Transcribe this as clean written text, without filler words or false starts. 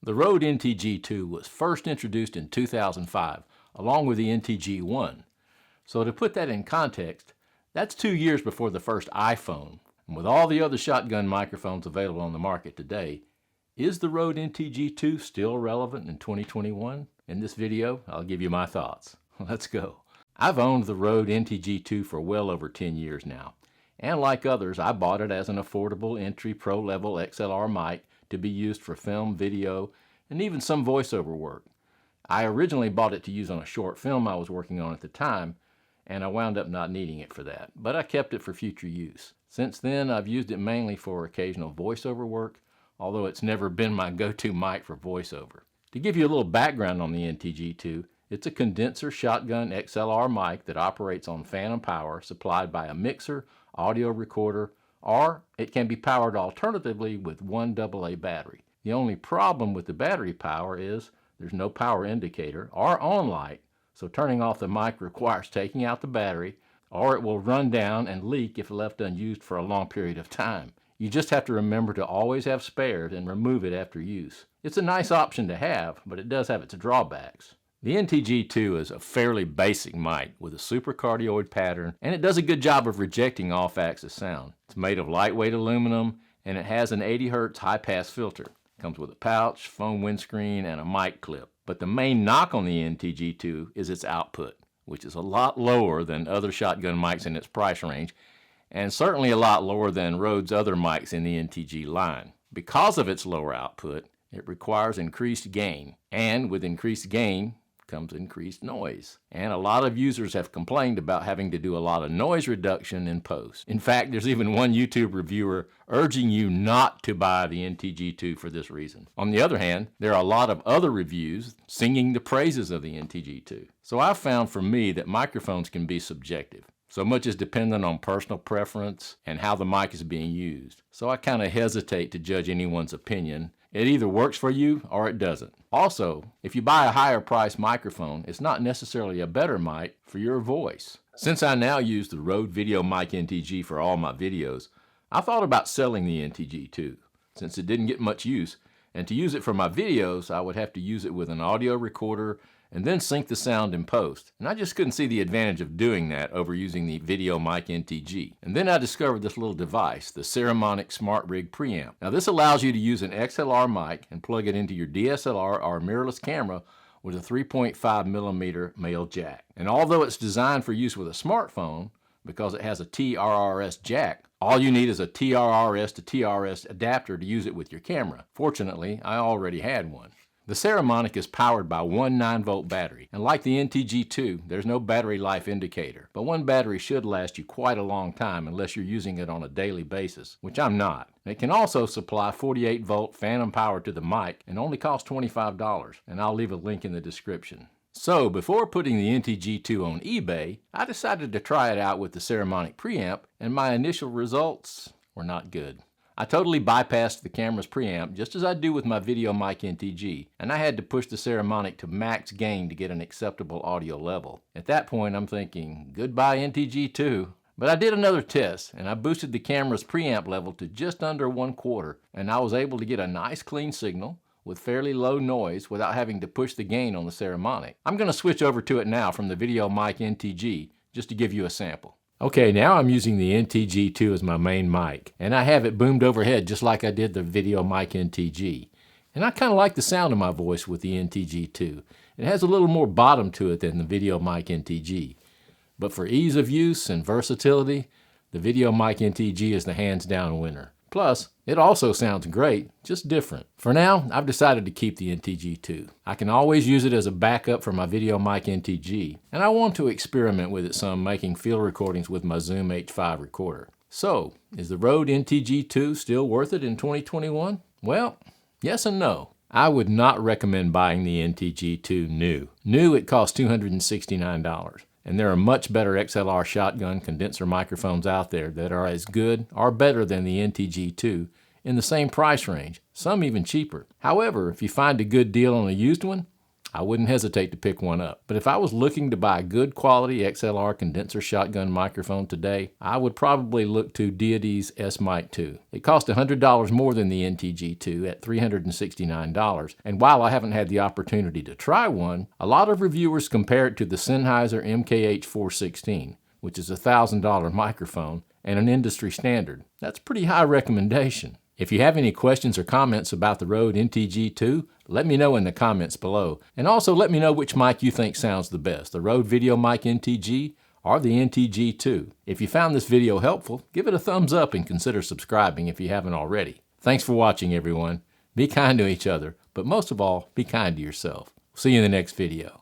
The Rode NTG2 was first introduced in 2005, along with the NTG1. So to put that in context, that's 2 years before the first iPhone. And with all the other shotgun microphones available on the market today, is the Rode NTG2 still relevant in 2021? In this video, I'll give you my thoughts. Let's go. I've owned the Rode NTG2 for well over 10 years now. And like others, I bought it as an affordable entry pro-level XLR mic to be used for film, video, and even some voiceover work. I originally bought it to use on a short film I was working on at the time, and I wound up not needing it for that, but I kept it for future use. Since then, I've used it mainly for occasional voiceover work, although it's never been my go-to mic for voiceover. To give you a little background on the NTG2, it's a condenser shotgun XLR mic that operates on phantom power supplied by a mixer, audio recorder, or it can be powered alternatively with one AA battery. The only problem with the battery power is there's no power indicator or on light, so turning off the mic requires taking out the battery, or it will run down and leak if left unused for a long period of time. You just have to remember to always have spares and remove it after use. It's a nice option to have, but it does have its drawbacks. The NTG2 is a fairly basic mic with a supercardioid pattern, and it does a good job of rejecting off-axis sound. It's made of lightweight aluminum, and it has an 80 Hz high-pass filter. It comes with a pouch, foam windscreen, and a mic clip. But the main knock on the NTG2 is its output, which is a lot lower than other shotgun mics in its price range, and certainly a lot lower than Rode's other mics in the NTG line. Because of its lower output, it requires increased gain, and with increased gain comes increased noise. And a lot of users have complained about having to do a lot of noise reduction in post. In fact, there's even one YouTube reviewer urging you not to buy the NTG2 for this reason. On the other hand, there are a lot of other reviews singing the praises of the NTG2. So I've found for me that microphones can be subjective. So much is dependent on personal preference and how the mic is being used. So I kind of hesitate to judge anyone's opinion. It either works for you or it doesn't. Also, if you buy a higher priced microphone, it's not necessarily a better mic for your voice. Since I now use the Rode VideoMic NTG for all my videos, I thought about selling the NTG2, since it didn't get much use, and to use it for my videos, I would have to use it with an audio recorder and then sync the sound in post. And I just couldn't see the advantage of doing that over using the VideoMic NTG. And then I discovered this little device, the Saramonic SmartRig preamp. Now this allows you to use an XLR mic and plug it into your DSLR or mirrorless camera with a 3.5mm male jack. And although it's designed for use with a smartphone, because it has a TRRS jack, all you need is a TRRS to TRS adapter to use it with your camera. Fortunately, I already had one. The Saramonic is powered by one 9-volt battery, and like the NTG2, there's no battery life indicator, but one battery should last you quite a long time unless you're using it on a daily basis, which I'm not. It can also supply 48-volt phantom power to the mic and only costs $25, and I'll leave a link in the description. So before putting the NTG2 on eBay, I decided to try it out with the Saramonic preamp, and my initial results were not good. I totally bypassed the camera's preamp just as I do with my VideoMic NTG, and I had to push the Saramonic to max gain to get an acceptable audio level. At that point I'm thinking, goodbye NTG2. But I did another test, and I boosted the camera's preamp level to just under 1/4, and I was able to get a nice clean signal with fairly low noise without having to push the gain on the Saramonic. I'm going to switch over to it now from the VideoMic NTG just to give you a sample. Okay, now I'm using the NTG2 as my main mic, and I have it boomed overhead just like I did the VideoMic NTG. And I kind of like the sound of my voice with the NTG2. It has a little more bottom to it than the VideoMic NTG. But for ease of use and versatility, the VideoMic NTG is the hands-down winner. Plus, it also sounds great, just different. For now, I've decided to keep the NTG2. I can always use it as a backup for my VideoMic NTG, and I want to experiment with it some making field recordings with my Zoom H5 recorder. So, is the Rode NTG2 still worth it in 2021? Well, yes and no. I would not recommend buying the NTG2 new. New, it costs $269. And there are much better XLR shotgun condenser microphones out there that are as good or better than the NTG2 in the same price range, some even cheaper. However, if you find a good deal on a used one, I wouldn't hesitate to pick one up. But if I was looking to buy a good quality XLR condenser shotgun microphone today, I would probably look to Deity's S-Mic 2. It cost $100 more than the NTG2 at $369, and while I haven't had the opportunity to try one, a lot of reviewers compare it to the Sennheiser MKH416, which is a $1,000 microphone and an industry standard. That's a pretty high recommendation. If you have any questions or comments about the Rode NTG2, let me know in the comments below. And also let me know which mic you think sounds the best, the Rode VideoMic NTG or the NTG2. If you found this video helpful, give it a thumbs up and consider subscribing if you haven't already. Thanks for watching, everyone. Be kind to each other, but most of all, be kind to yourself. See you in the next video.